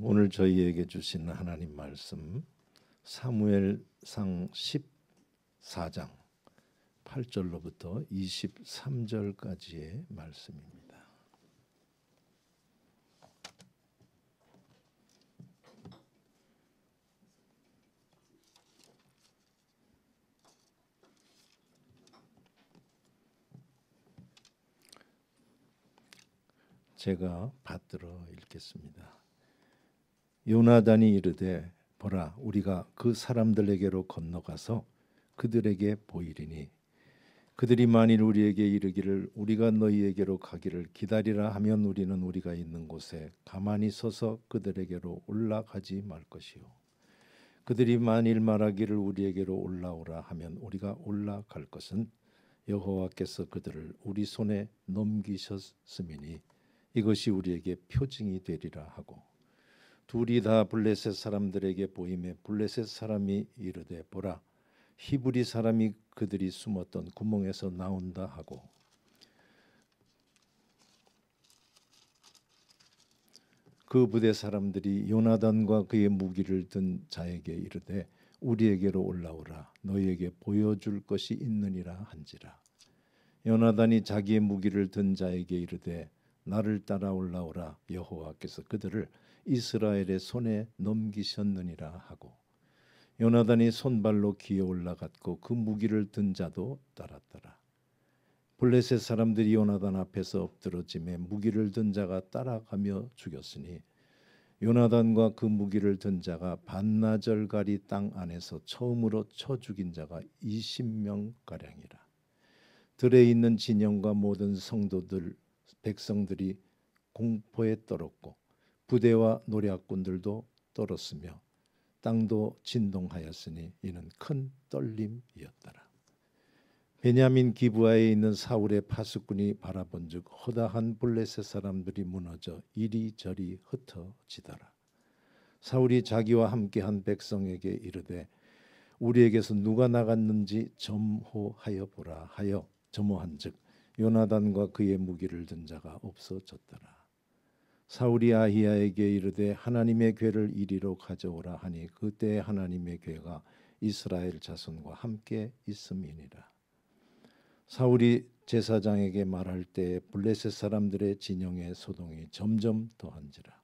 오늘 저희에게 주신 하나님 말씀 사무엘상 14장 8절로부터 23절까지의 말씀입니다. 제가 받들어 읽겠습니다. 요나단이 이르되 보라, 우리가 그 사람들에게로 건너가서 그들에게 보이리니 그들이 만일 우리에게 이르기를 우리가 너희에게로 가기를 기다리라 하면 우리는 우리가 있는 곳에 가만히 서서 그들에게로 올라가지 말 것이요, 그들이 만일 말하기를 우리에게로 올라오라 하면 우리가 올라갈 것은 여호와께서 그들을 우리 손에 넘기셨음이니 이것이 우리에게 표징이 되리라 하고, 둘이 다 블레셋 사람들에게 보임에 블레셋 사람이 이르되 보라, 히브리 사람이 그들이 숨었던 구멍에서 나온다 하고, 그 부대 사람들이 요나단과 그의 무기를 든 자에게 이르되 우리에게로 올라오라, 너희에게 보여줄 것이 있느니라 한지라. 요나단이 자기의 무기를 든 자에게 이르되 나를 따라 올라오라, 여호와께서 그들을 이스라엘의 손에 넘기셨느니라 하고, 요나단이 손발로 기어 올라갔고 그 무기를 든 자도 따랐더라. 블레셋 사람들이 요나단 앞에서 엎드러짐에 무기를 든 자가 따라가며 죽였으니 요나단과 그 무기를 든 자가 반나절가리 땅 안에서 처음으로 쳐 죽인 자가 20명 가량이라. 들에 있는 진영과 모든 성도들 백성들이 공포에 떨었고 부대와 노략군들도 떨었으며 땅도 진동하였으니 이는 큰 떨림이었더라. 베냐민 기브아에 있는 사울의 파수꾼이 바라본즉 허다한 블레셋 사람들이 무너져 이리저리 흩어지더라. 사울이 자기와 함께한 백성에게 이르되 우리에게서 누가 나갔는지 점호하여 보라 하여 점호한즉 요나단과 그의 무기를 든 자가 없어졌더라. 사울이 아히야에게 이르되 하나님의 궤를 이리로 가져오라 하니 그때 하나님의 궤가 이스라엘 자손과 함께 있음이니라. 사울이 제사장에게 말할 때 블레셋 사람들의 진영의 소동이 점점 더한지라.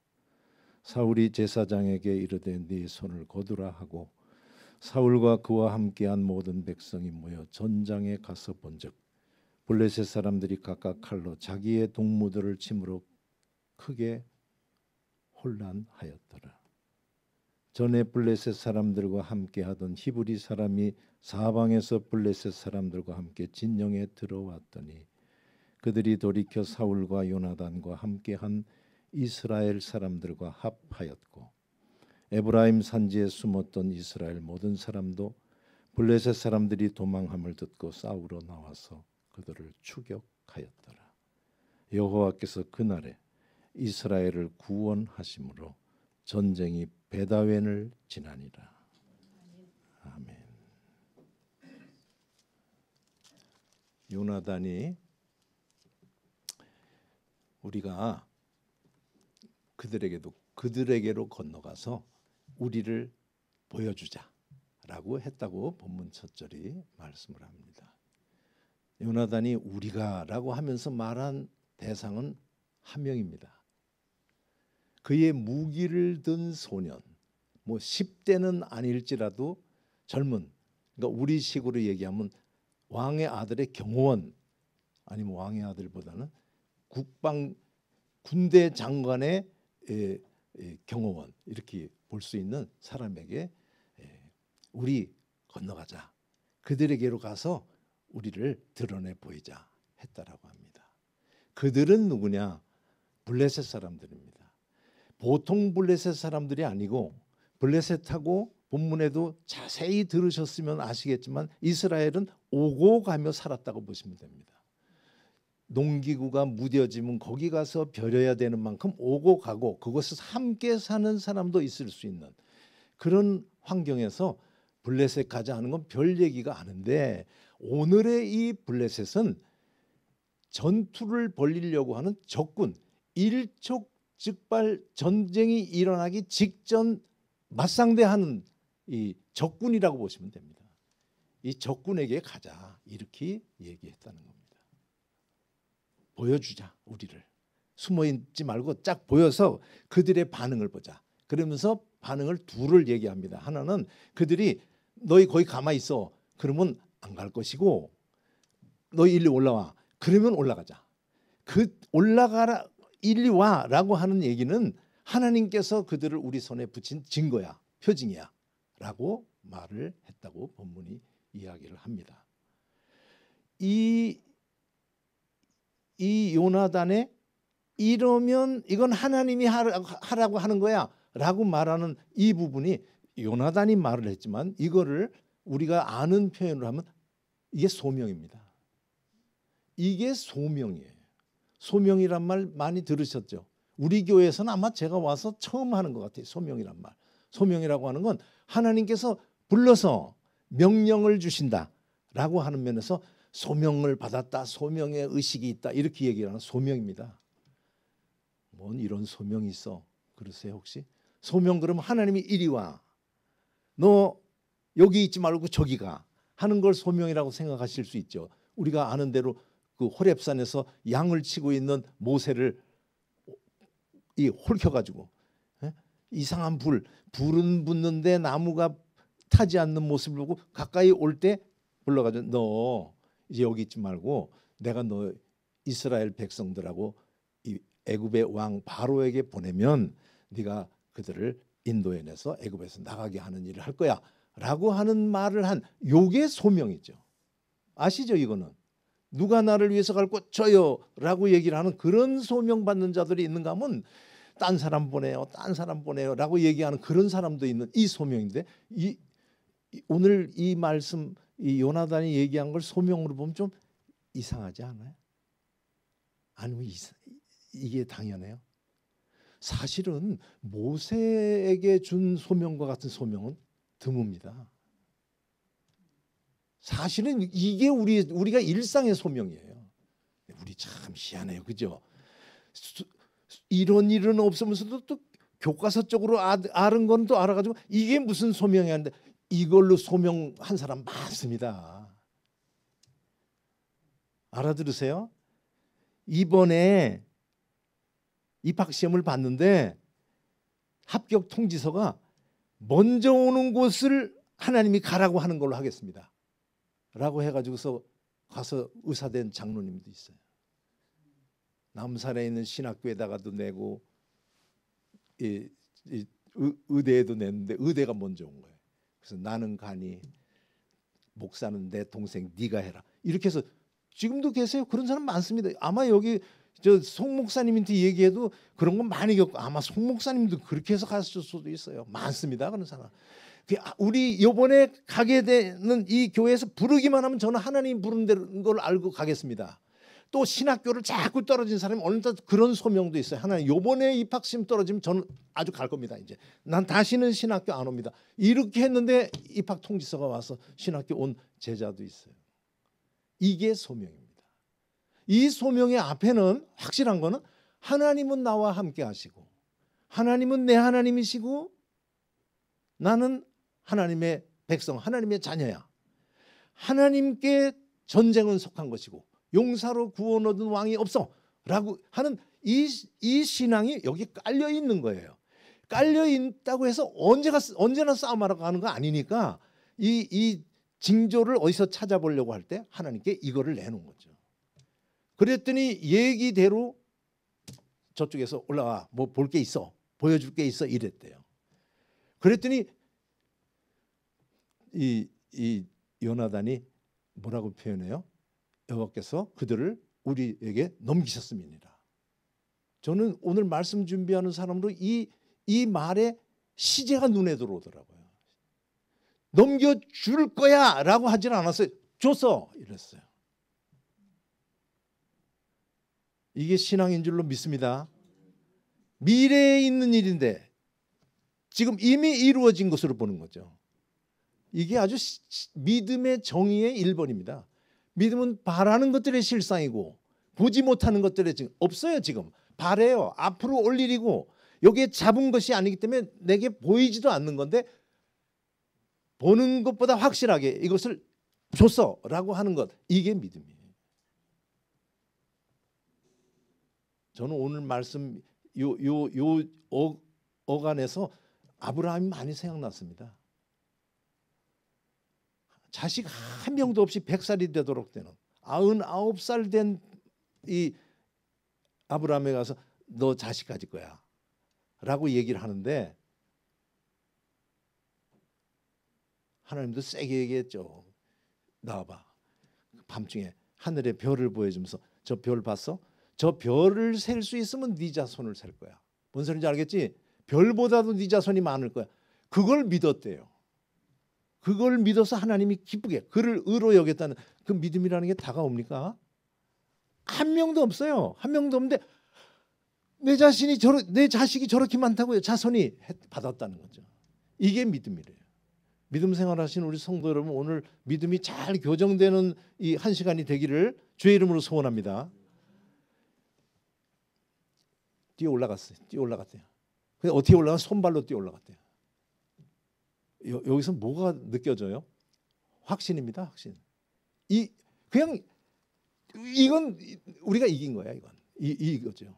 사울이 제사장에게 이르되 네 손을 거두라 하고 사울과 그와 함께한 모든 백성이 모여 전장에 가서 본즉 블레셋 사람들이 각각 칼로 자기의 동무들을 침으로 크게 혼란하였더라. 전에 블레셋 사람들과 함께하던 히브리 사람이 사방에서 블레셋 사람들과 함께 진영에 들어왔더니 그들이 돌이켜 사울과 요나단과 함께한 이스라엘 사람들과 합하였고, 에브라임 산지에 숨었던 이스라엘 모든 사람도 블레셋 사람들이 도망함을 듣고 싸우러 나와서 그들을 추격하였더라. 여호와께서 그날에 이스라엘을 구원하심으로 전쟁이 베다웬을 지나니라. 아멘. 요나단이 우리가 그들에게로 건너가서 우리를 보여주자라고 했다고 본문 첫 절이 말씀을 합니다. 요나단이 우리가라고 하면서 말한 대상은 한 명입니다. 그의 무기를 든 소년, 뭐 10대는 아닐지라도 젊은, 그러니까 우리식으로 얘기하면 왕의 아들의 경호원, 아니면 왕의 아들보다는 군대 장관의 경호원, 이렇게 볼 수 있는 사람에게 우리 건너가자, 그들에게로 가서 우리를 드러내 보이자 했다라고 합니다. 그들은 누구냐? 블레셋 사람들입니다. 보통 블레셋 사람들이 아니고, 블레셋하고 본문에도 자세히 들으셨으면 아시겠지만 이스라엘은 오고 가며 살았다고 보시면 됩니다. 농기구가 무뎌지면 거기 가서 벼려야 되는 만큼 오고 가고 그곳에서 함께 사는 사람도 있을 수 있는 그런 환경에서 블레셋 가자 하는 건 별 얘기가 아닌데, 오늘의 이 블레셋은 전투를 벌이려고 하는 적군, 적발 전쟁이 일어나기 직전 맞상대하는 이 적군이라고 보시면 됩니다. 이 적군에게 가자 이렇게 얘기했다는 겁니다. 보여주자 우리를. 숨어있지 말고 쫙 보여서 그들의 반응을 보자. 그러면서 반응을 둘을 얘기합니다. 하나는 그들이 너희 거기 가만히 있어. 그러면 안 갈 것이고 너희 일리 올라와. 그러면 올라가자. 그 올라가라 일리 와라고 하는 얘기는 하나님께서 그들을 우리 손에 붙인 증거야. 표징이야. 라고 말을 했다고 본문이 이야기를 합니다. 이 요나단의 이러면 이건 하나님이 하라고 하는 거야 라고 말하는 이 부분이 요나단이 말을 했지만 이거를 우리가 아는 표현으로 하면 이게 소명입니다. 이게 소명이에요. 소명이란 말 많이 들으셨죠? 우리 교회에서는 아마 제가 와서 처음 하는 것 같아요. 소명이란 말. 소명이라고 하는 건 하나님께서 불러서 명령을 주신다라고 하는 면에서 소명을 받았다. 소명의 의식이 있다. 이렇게 얘기하는 소명입니다. 뭔 이런 소명이 있어? 그러세요 혹시? 소명 그러면 하나님이 이리 와. 너 여기 있지 말고 저기 가. 하는 걸 소명이라고 생각하실 수 있죠. 우리가 아는 대로 그 호렙산에서 양을 치고 있는 모세를 홀켜가지고 이상한 불은 붙는데 나무가 타지 않는 모습을 보고 가까이 올 때 불러가지고 너 이제 여기 있지 말고 내가 너 이스라엘 백성들하고 이 애굽의 왕 바로에게 보내면 네가 그들을 인도해내서 애굽에서 나가게 하는 일을 할 거야 라고 하는 말을 한 요게 소명이죠. 아시죠? 이거는 누가 나를 위해서 갈 곳 저요 라고 얘기를 하는 그런 소명 받는 자들이 있는가 하면 딴 사람 보내요 딴 사람 보내요 라고 얘기하는 그런 사람도 있는 이 소명인데 오늘 이 말씀 이 요나단이 얘기한 걸 소명으로 보면 좀 이상하지 않아요? 아니면 이게 당연해요? 사실은 모세에게 준 소명과 같은 소명은 드뭅니다. 사실은 이게 우리가 일상의 소명이에요. 우리 참 희한해요. 그죠? 이런 일은 없으면서도 또 교과서적으로 아는 건 또 알아가지고 이게 무슨 소명이야 하는데 이걸로 소명한 사람 많습니다. 알아들으세요? 이번에 입학시험을 봤는데 합격 통지서가 먼저 오는 곳을 하나님이 가라고 하는 걸로 하겠습니다. 라고 해가지고서 가서 의사된 장로님도 있어요. 남산에 있는 신학교에다가도 내고 의대에도 냈는데 의대가 먼저 온 거예요. 그래서 나는 가니 목사는 내 동생 네가 해라. 이렇게 해서 지금도 계세요. 그런 사람 많습니다. 아마 여기 송 목사님한테 얘기해도 그런 건 많이 겪고 아마 송 목사님도 그렇게 해서 갔을 수도 있어요. 많습니다. 그런 사람. 우리 이번에 가게 되는 이 교회에서 부르기만 하면 저는 하나님 부른 걸 알고 가겠습니다. 또 신학교를 자꾸 떨어진 사람이 어느 날 그런 소명도 있어요. 하나님 이번에 입학시험 떨어지면 저는 아주 갈 겁니다. 이제 난 다시는 신학교 안 옵니다. 이렇게 했는데 입학 통지서가 와서 신학교 온 제자도 있어요. 이게 소명입니다. 이 소명의 앞에는 확실한 거는 하나님은 나와 함께 하시고 하나님은 내 하나님이시고 나는 하나님의 백성, 하나님의 자녀야. 하나님께 전쟁은 속한 것이고 용사로 구원 얻은 왕이 없어 라고 하는 이 신앙이 여기 깔려 있는 거예요. 깔려 있다고 해서 언제나 싸움하러 가는 거 아니니까 이 징조를 어디서 찾아보려고 할 때 하나님께 이거를 내놓은 거죠. 그랬더니 얘기대로 저쪽에서 올라와 뭐 볼 게 있어 보여줄 게 있어 이랬대요. 그랬더니 이 요나단이 뭐라고 표현해요? 여호와께서 그들을 우리에게 넘기셨음이니라. 저는 오늘 말씀 준비하는 사람으로 이 말에 시제가 눈에 들어오더라고요. 넘겨줄 거야 라고 하진 않았어요. 줬어 이랬어요. 이게 신앙인 줄로 믿습니다. 미래에 있는 일인데 지금 이미 이루어진 것으로 보는 거죠. 이게 아주 믿음의 정의의 1번입니다. 믿음은 바라는 것들의 실상이고 보지 못하는 것들의 지금 없어요. 지금 바래요. 앞으로 올 일이고 여기에 잡은 것이 아니기 때문에 내게 보이지도 않는 건데 보는 것보다 확실하게 이것을 줬어라고 하는 것, 이게 믿음이에요. 저는 오늘 말씀 요 어간에서 아브라함이 많이 생각났습니다. 자식 한 명도 없이 100살이 되도록 되는 99살 된 이 아브라함에 가서 너 자식 가질 거야 라고 얘기를 하는데 하나님도 세게 얘기했죠. 나와봐. 밤중에 하늘의 별을 보여주면서 저 별 봤어? 저 별을 셀 수 있으면 네 자손을 셀 거야. 뭔 소리인지 알겠지? 별보다도 네 자손이 많을 거야. 그걸 믿었대요. 그걸 믿어서 하나님이 기쁘게 그를 의로 여겼다는 그 믿음이라는 게 다가옵니까? 한 명도 없어요. 한 명도 없는데 내 자식이 저렇게 많다고요. 자손이 받았다는 거죠. 이게 믿음이래요. 믿음 생활하시는 우리 성도 여러분, 오늘 믿음이 잘 교정되는 이 한 시간이 되기를 주의 이름으로 소원합니다. 뛰어 올라갔어요. 근데 어떻게 올라가? 손발로 뛰어 올라갔대요. 여기서 뭐가 느껴져요? 확신입니다. 확신. 그냥 이건 우리가 이긴 거야. 이거죠.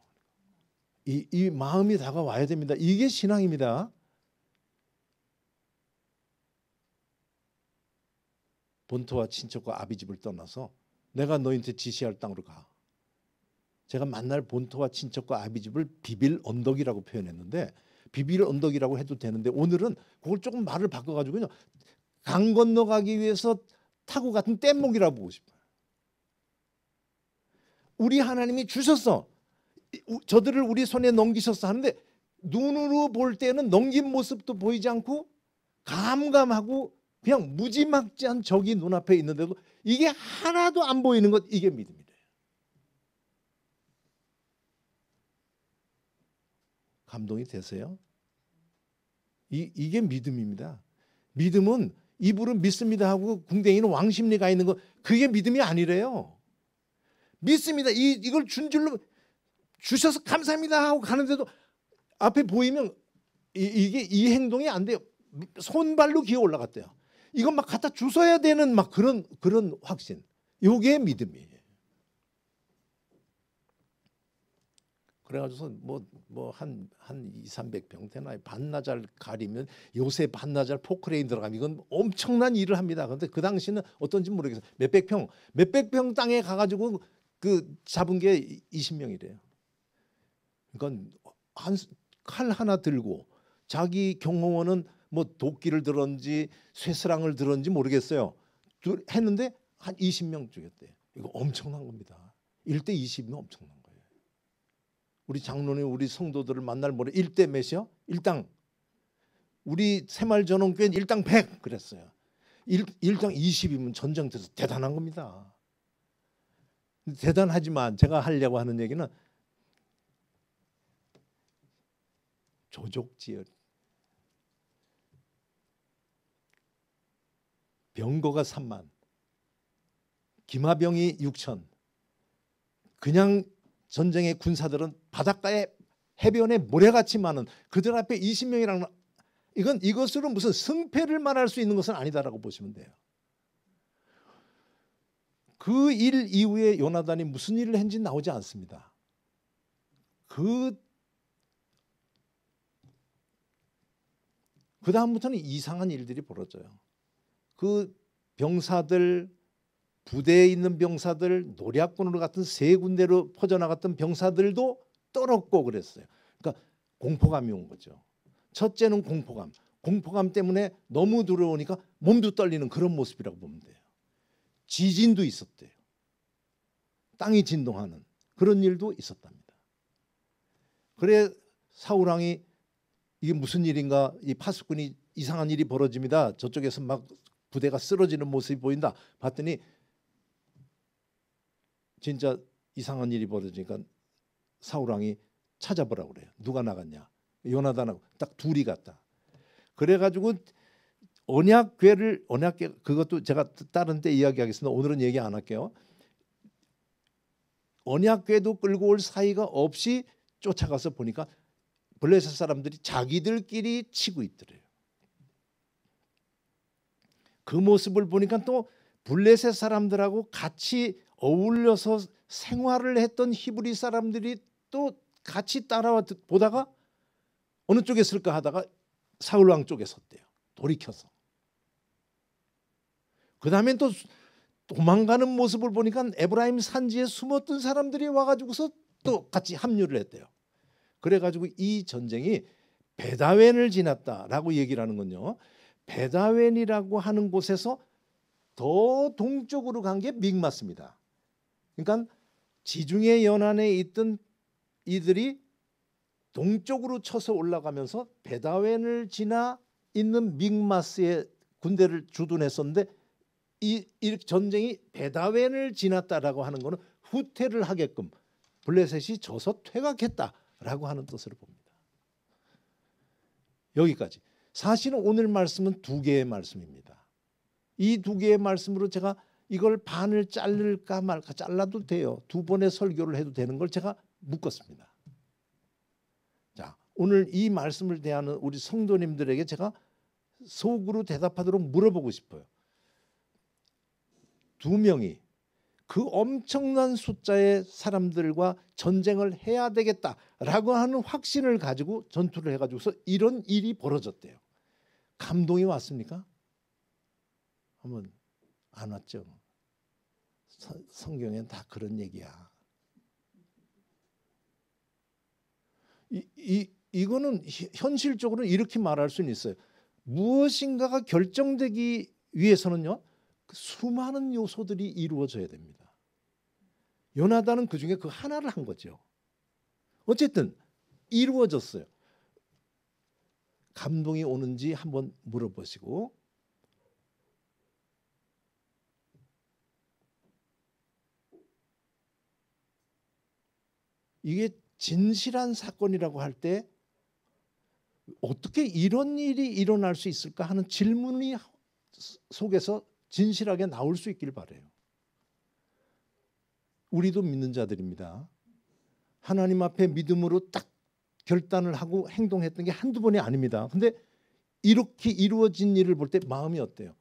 이 마음이 다가와야 됩니다. 이게 신앙입니다. 본토와 친척과 아비집을 떠나서 내가 너희한테 지시할 땅으로 가. 제가 만날 본토와 친척과 아비집을 비빌 언덕이라고 표현했는데 비빌 언덕이라고 해도 되는데 오늘은 그걸 조금 말을 바꿔가지고요. 강 건너가기 위해서 타고 같은 뗏목이라고 보고 싶어요. 우리 하나님이 주셨어. 저들을 우리 손에 넘기셨어 하는데 눈으로 볼 때는 넘긴 모습도 보이지 않고 감감하고 그냥 무지막지한 적이 눈앞에 있는데도 이게 하나도 안 보이는 것, 이게 믿음이래요. 감동이 되세요? 이게 믿음입니다. 믿음은 입으로 믿습니다 하고 궁뎅이는 왕십리가 있는 거, 그게 믿음이 아니래요. 믿습니다. 이걸 준 줄로 주셔서 감사합니다 하고 가는데도 앞에 보이면 이 행동이 안 돼요. 손발로 기어 올라갔대요. 이건 막 갖다 주워야 되는 막 그런 확신. 이게 믿음이에요. 그래가지고서 한 200~300평 되나요? 반나절 가리면 요새 반나절 포크레인 들어가면 이건 엄청난 일을 합니다. 그런데 그 당시는 어떤지 모르겠어요. 몇백 평 땅에 가가지고 그 잡은 게 20명이래요. 그러니까 칼 하나 들고 자기 경호원은 뭐 도끼를 들었는지 쇠스랑을 들었는지 모르겠어요. 했는데 한 20명 죽였대요. 이거 엄청난 겁니다. 1대 20이면 엄청난 거예요. 우리 장로님 우리 성도들을 만날 모레 1대 몇이요? 1당. 우리 새마을전원교회는 1당 100 그랬어요. 1당 20이면 전쟁터에서 대단한 겁니다. 대단하지만 제가 하려고 하는 얘기는 조족지열. 병거가 3만, 기마병이 6천. 그냥 전쟁의 군사들은 바닷가에 해변에 모래같이 많은 그들 앞에 20명이라는 이것으로 무슨 승패를 말할 수 있는 것은 아니다라고 보시면 돼요. 그 일 이후에 요나단이 무슨 일을 했는지 나오지 않습니다. 그 다음부터는 이상한 일들이 벌어져요. 그 병사들, 부대에 있는 병사들, 노략군으로 같은 세 군데로 퍼져나갔던 병사들도 떨었고 그랬어요. 그러니까 공포감이 온 거죠. 첫째는 공포감 때문에 너무 두려우니까 몸도 떨리는 그런 모습이라고 보면 돼요. 지진도 있었대요. 땅이 진동하는 그런 일도 있었답니다. 그래 사울 왕이 이게 무슨 일인가, 이 파수꾼이 이상한 일이 벌어집니다. 저쪽에서 막 부대가 쓰러지는 모습이 보인다. 봤더니 진짜 이상한 일이 벌어지니까 사울 왕이 찾아보라고 그래요. 누가 나갔냐? 요나단하고 딱 둘이 갔다. 그래가지고 언약궤 그것도 제가 다른 때 이야기하겠습니다. 오늘은 얘기 안 할게요. 언약궤도 끌고 올 사이가 없이 쫓아가서 보니까 블레셋 사람들이 자기들끼리 치고 있더래요. 그 모습을 보니까 또 블레셋 사람들하고 같이 어울려서 생활을 했던 히브리 사람들이 또 같이 따라와 보다가 어느 쪽에 쓸까 하다가 사울 왕 쪽에 섰대요. 돌이켜서. 그 다음엔 또 도망가는 모습을 보니까 에브라임 산지에 숨었던 사람들이 와가지고서 또 같이 합류를 했대요. 그래가지고 이 전쟁이 베다웬을 지났다라고 얘기를 하는 건요. 베다웬이라고 하는 곳에서 더 동쪽으로 간 게 믹마스입니다. 그러니까 지중해 연안에 있던 이들이 동쪽으로 쳐서 올라가면서 베다웬을 지나 있는 믹마스의 군대를 주둔했었는데 이 전쟁이 베다웬을 지났다라고 하는 것은 후퇴를 하게끔 블레셋이 져서 퇴각했다라고 하는 뜻으로 봅니다. 여기까지. 사실은 오늘 말씀은 두 개의 말씀입니다. 이 두 개의 말씀으로 제가 이걸 반을 자를까 말까 잘라도 돼요. 두 번의 설교를 해도 되는 걸 제가 묶었습니다. 자, 오늘 이 말씀을 대하는 우리 성도님들에게 제가 속으로 대답하도록 물어보고 싶어요. 두 명이 그 엄청난 숫자의 사람들과 전쟁을 해야 되겠다라고 하는 확신을 가지고 전투를 해가지고서 이런 일이 벌어졌대요. 감동이 왔습니까? 한번 안 왔죠. 성경엔 다 그런 얘기야. 이거는 현실적으로 이렇게 말할 수는 있어요. 무엇인가가 결정되기 위해서는요, 수많은 요소들이 이루어져야 됩니다. 요나단은 그 중에 그 하나를 한 거죠. 어쨌든 이루어졌어요. 감동이 오는지 한번 물어보시고, 이게 진실한 사건이라고 할 때 어떻게 이런 일이 일어날 수 있을까 하는 질문이 속에서 진실하게 나올 수 있길 바라요. 우리도 믿는 자들입니다. 하나님 앞에 믿음으로 딱 결단을 하고 행동했던 게 한두 번이 아닙니다. 근데 이렇게 이루어진 일을 볼 때 마음이 어때요?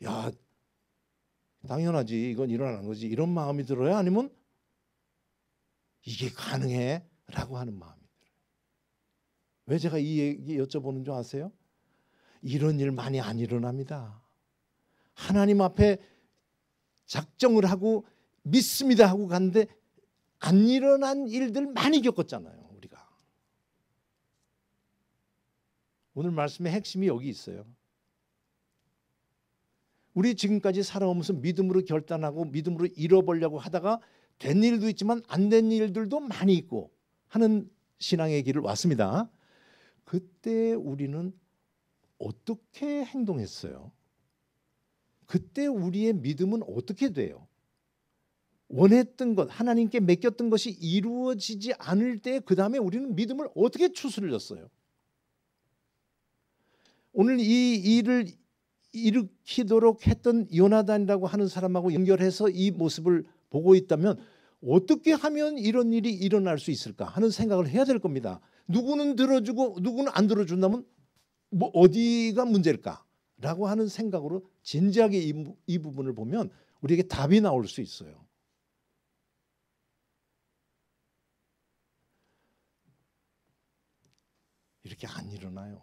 야, 당연하지. 이건 일어나는 거지. 이런 마음이 들어요? 아니면 이게 가능해? 라고 하는 마음이 들어요. 왜 제가 이 얘기 여쭤보는 줄 아세요? 이런 일 많이 안 일어납니다. 하나님 앞에 작정을 하고 믿습니다 하고 갔는데 안 일어난 일들 많이 겪었잖아요. 우리가. 오늘 말씀의 핵심이 여기 있어요. 우리 지금까지 살아오면서 믿음으로 결단하고 믿음으로 이뤄보려고 하다가 된 일도 있지만 안 된 일들도 많이 있고 하는 신앙의 길을 왔습니다. 그때 우리는 어떻게 행동했어요? 그때 우리의 믿음은 어떻게 돼요? 원했던 것, 하나님께 맡겼던 것이 이루어지지 않을 때 그 다음에 우리는 믿음을 어떻게 추스렸어요? 오늘 이 일을 일으키도록 했던 요나단이라고 하는 사람하고 연결해서 이 모습을 보고 있다면 어떻게 하면 이런 일이 일어날 수 있을까 하는 생각을 해야 될 겁니다. 누구는 들어주고 누구는 안 들어준다면 뭐 어디가 문제일까라고 하는 생각으로 진지하게 이 부분을 보면 우리에게 답이 나올 수 있어요. 이렇게 안 일어나요.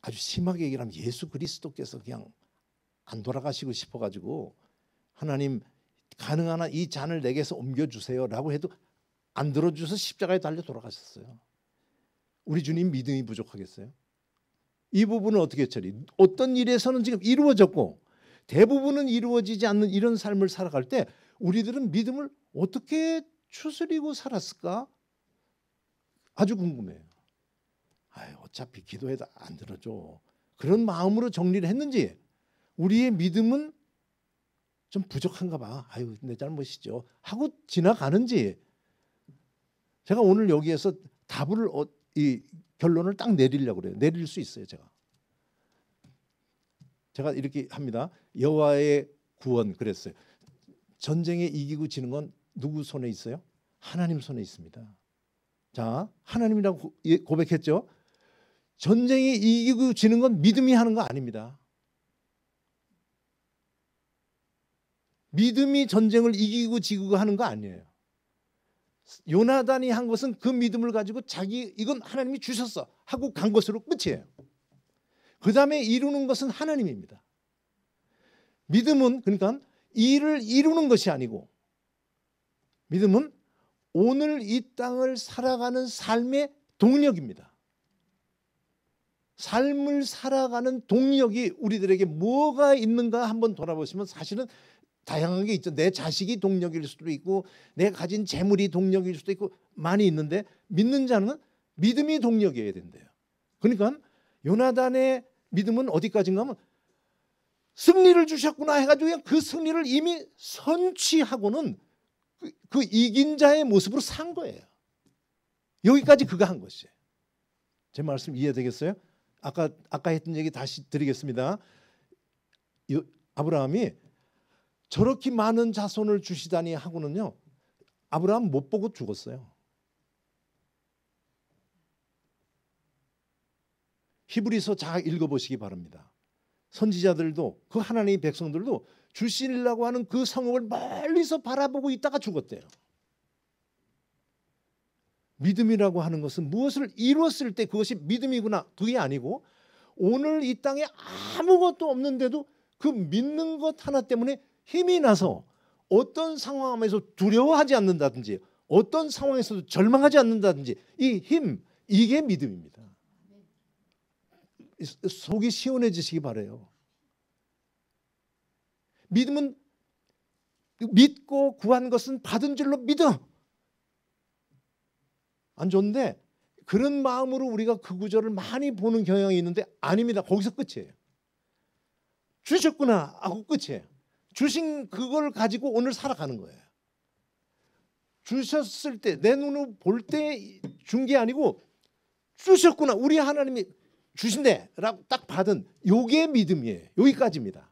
아주 심하게 얘기를 하면 예수 그리스도께서 그냥 안 돌아가시고 싶어가지고 하나님 가능한 한 이 잔을 내게서 옮겨주세요라고 해도 안 들어주셔서 십자가에 달려 돌아가셨어요. 우리 주님 믿음이 부족하겠어요? 이 부분은 어떻게 처리? 어떤 일에서는 지금 이루어졌고 대부분은 이루어지지 않는 이런 삶을 살아갈 때 우리들은 믿음을 어떻게 추스리고 살았을까? 아주 궁금해요. 어차피 기도해도 안 들어줘. 그런 마음으로 정리를 했는지 우리의 믿음은 좀 부족한가 봐. 내 잘못이죠. 하고 지나가는지 제가 오늘 여기에서 답을 이 결론을 딱 내리려고 그래요. 내릴 수 있어요. 제가 이렇게 합니다. 여호와의 구원 그랬어요. 전쟁에 이기고 지는 건 누구 손에 있어요? 하나님 손에 있습니다. 자, 하나님이라고 고백했죠. 전쟁이 이기고 지는 건 믿음이 하는 거 아닙니다. 믿음이 전쟁을 이기고 지고 하는 거 아니에요. 요나단이 한 것은 그 믿음을 가지고 이건 하나님이 주셨어 하고 간 것으로 끝이에요. 그 다음에 이루는 것은 하나님입니다. 믿음은 그러니까 일을 이루는 것이 아니고, 믿음은 오늘 이 땅을 살아가는 삶의 동력입니다. 삶을 살아가는 동력이 우리들에게 뭐가 있는가 한번 돌아보시면 사실은 다양한 게 있죠. 내 자식이 동력일 수도 있고, 내가 가진 재물이 동력일 수도 있고 많이 있는데, 믿는 자는 믿음이 동력이어야 된대요. 그러니까 요나단의 믿음은 어디까지인가 하면 승리를 주셨구나 해가지고 그냥 그 승리를 이미 선취하고는 그 이긴 자의 모습으로 산 거예요. 여기까지 그가 한 것이에요. 제 말씀 이해되겠어요? 아까 했던 얘기 다시 드리겠습니다. 아브라함이 저렇게 많은 자손을 주시다니 하고는요, 아브라함 못 보고 죽었어요. 히브리서 잘 읽어보시기 바랍니다. 선지자들도 그 하나님의 백성들도 주시려고 하는 그 성읍을 멀리서 바라보고 있다가 죽었대요. 믿음이라고 하는 것은 무엇을 이루었을 때 그것이 믿음이구나, 그게 아니고 오늘 이 땅에 아무것도 없는데도 그 믿는 것 하나 때문에 힘이 나서 어떤 상황에서 두려워하지 않는다든지 어떤 상황에서도 절망하지 않는다든지 이 힘, 이게 믿음입니다. 속이 시원해지시기 바라요. 믿음은 믿고 구한 것은 받은 줄로 믿어. 안 좋은데 그런 마음으로 우리가 그 구절을 많이 보는 경향이 있는데 아닙니다. 거기서 끝이에요. 주셨구나 하고 끝이에요. 주신 그걸 가지고 오늘 살아가는 거예요. 주셨을 때 내 눈으로 볼 때 준 게 아니고 주셨구나, 우리 하나님이 주신대 라고 딱 받은 요게 믿음이에요. 여기까지입니다.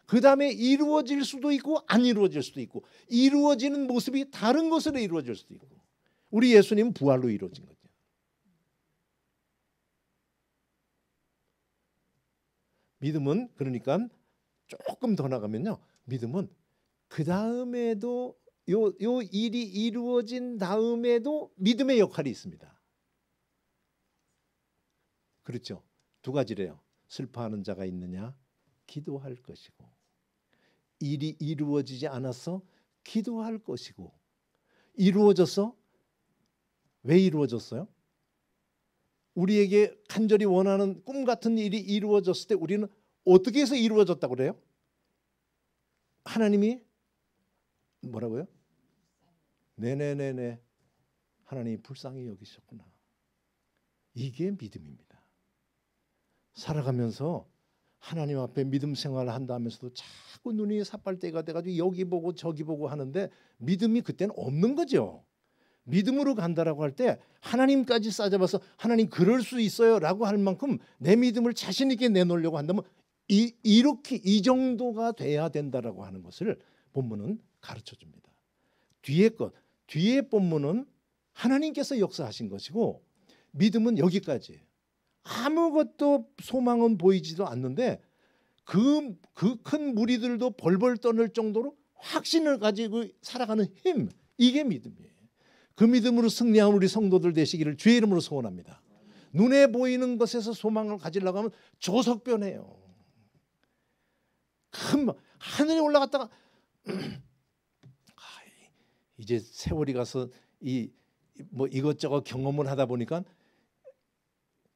그 다음에 이루어질 수도 있고 안 이루어질 수도 있고, 이루어지는 모습이 다른 것으로 이루어질 수도 있고, 우리 예수님은 부활로 이루어진 거죠. 믿음은 그러니까 조금 더 나가면요, 믿음은 그 다음에도 요 일이 이루어진 다음에도 믿음의 역할이 있습니다. 그렇죠. 두 가지래요. 슬퍼하는 자가 있느냐? 기도할 것이고, 일이 이루어지지 않아서 기도할 것이고, 이루어졌어? 왜 이루어졌어요? 우리에게 간절히 원하는 꿈 같은 일이 이루어졌을 때 우리는 어떻게 해서 이루어졌다고 그래요? 하나님이 뭐라고요? 네네네네, 하나님이 불쌍히 여기셨구나. 이게 믿음입니다. 살아가면서 하나님 앞에 믿음 생활을 한다 하면서도 자꾸 눈이 삿발대가 돼가지고 여기 보고 저기 보고 하는데 믿음이 그때는 없는 거죠. 믿음으로 간다라고 할 때 하나님까지 싸잡아서 하나님 그럴 수 있어요 라고 할 만큼 내 믿음을 자신 있게 내놓으려고 한다면 이렇게 이 정도가 돼야 된다라고 하는 것을 본문은 가르쳐 줍니다. 뒤에 본문은 하나님께서 역사하신 것이고, 믿음은 여기까지예요. 아무것도 소망은 보이지도 않는데 그 큰 무리들도 벌벌 떠는 정도로 확신을 가지고 살아가는 힘, 이게 믿음이에요. 그 믿음으로 승리한 우리 성도들 되시기를 주의 이름으로 소원합니다. 눈에 보이는 것에서 소망을 가지려고 하면 조석변해요. 하늘에 올라갔다가 이제 세월이 가서 이것저것 경험을 하다 보니까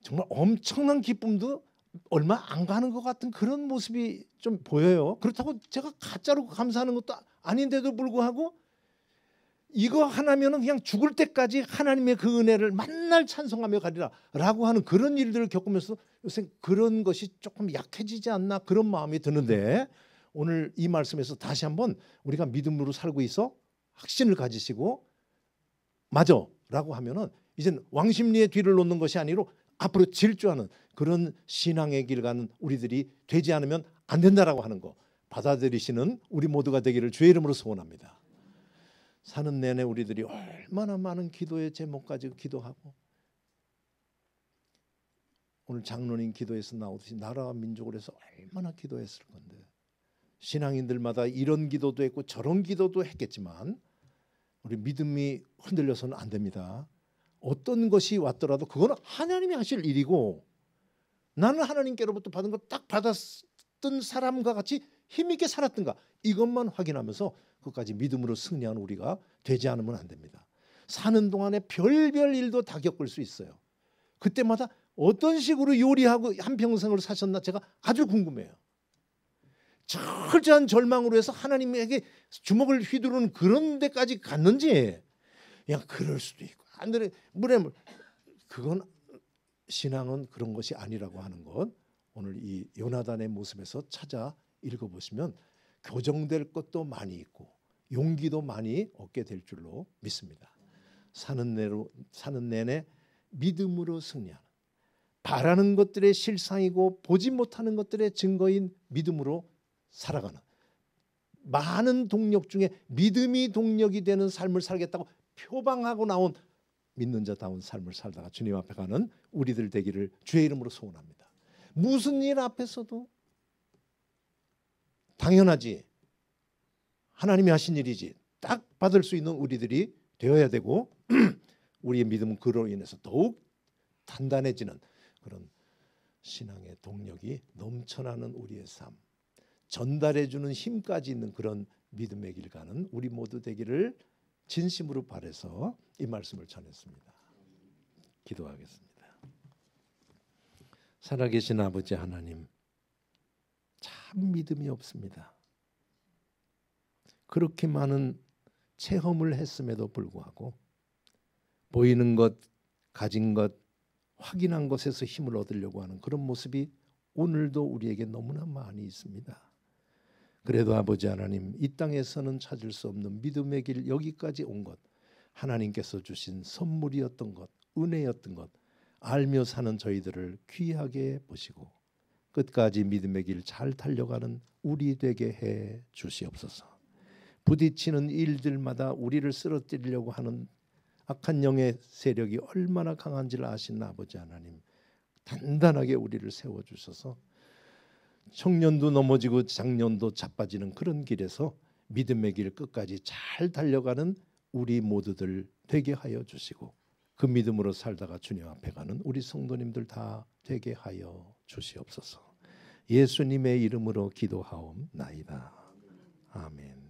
정말 엄청난 기쁨도 얼마 안 가는 것 같은 그런 모습이 좀 보여요. 그렇다고 제가 가짜로 감사하는 것도 아닌데도 불구하고 이거 하나면은 그냥 죽을 때까지 하나님의 그 은혜를 만날 찬송하며 가리라 라고 하는 그런 일들을 겪으면서 요새 그런 것이 조금 약해지지 않나, 그런 마음이 드는데, 오늘 이 말씀에서 다시 한번 우리가 믿음으로 살고 있어 확신을 가지시고 맞아 라고 하면은 이제는 왕심리의 뒤를 놓는 것이 아니로 앞으로 질주하는 그런 신앙의 길 가는 우리들이 되지 않으면 안 된다라고 하는 거 받아들이시는 우리 모두가 되기를 주의 이름으로 소원합니다. 사는 내내 우리들이 얼마나 얼마나 많은 기도의 제목 가지고 기도하고, 오늘 장로님 기도에서 나오듯이 나라와 민족을 해서 얼마나 기도했을 건데, 신앙인들마다 이런 기도도 했고 저런 기도도 했겠지만 우리 믿음이 흔들려서는 안 됩니다. 어떤 것이 왔더라도 그거는 하나님이 하실 일이고, 나는 하나님께로부터 받은 거 딱 받았던 사람과 같이 힘있게 살았던가, 이것만 확인하면서 그것까지 믿음으로 승리하는 우리가 되지 않으면 안 됩니다. 사는 동안에 별별 일도 다 겪을 수 있어요. 그때마다 어떤 식으로 요리하고 한평생을 사셨나 제가 아주 궁금해요. 철저한 절망으로 해서 하나님에게 주먹을 휘두르는 그런 데까지 갔는지, 그냥 그럴 수도 있고 안 그래 물에 그건 신앙은 그런 것이 아니라고 하는 것, 오늘 이 요나단의 모습에서 찾아 읽어보시면 교정될 것도 많이 있고 용기도 많이 얻게 될 줄로 믿습니다. 사는 내내 믿음으로 승리하는, 바라는 것들의 실상이고 보지 못하는 것들의 증거인 믿음으로 살아가는, 많은 동력 중에 믿음이 동력이 되는 삶을 살겠다고 표방하고 나온 믿는 자다운 삶을 살다가 주님 앞에 가는 우리들 되기를 주의 이름으로 소원합니다. 무슨 일 앞에서도 당연하지, 하나님이 하신 일이지 딱 받을 수 있는 우리들이 되어야 되고, 우리의 믿음은 그로 인해서 더욱 단단해지는 그런 신앙의 동력이 넘쳐나는 우리의 삶, 전달해주는 힘까지 있는 그런 믿음의 길 가는 우리 모두 되기를 진심으로 바라서 이 말씀을 전했습니다. 기도하겠습니다. 살아계신 아버지 하나님, 참 믿음이 없습니다. 그렇게 많은 체험을 했음에도 불구하고 보이는 것, 가진 것, 확인한 것에서 힘을 얻으려고 하는 그런 모습이 오늘도 우리에게 너무나 많이 있습니다. 그래도 아버지 하나님, 이 땅에서는 찾을 수 없는 믿음의 길 여기까지 온 것, 하나님께서 주신 선물이었던 것, 은혜였던 것 알며 사는 저희들을 귀하게 보시고 끝까지 믿음의 길 잘 달려가는 우리 되게 해 주시옵소서. 부딪히는 일들마다 우리를 쓰러뜨리려고 하는 악한 영의 세력이 얼마나 강한지를 아시는 아버지 하나님, 단단하게 우리를 세워주셔서 청년도 넘어지고 장년도 자빠지는 그런 길에서 믿음의 길 끝까지 잘 달려가는 우리 모두들 되게 하여 주시고, 그 믿음으로 살다가 주님 앞에 가는 우리 성도님들 다 되게 하여 주시옵소서. 예수님의 이름으로 기도하옵나이다. 아멘.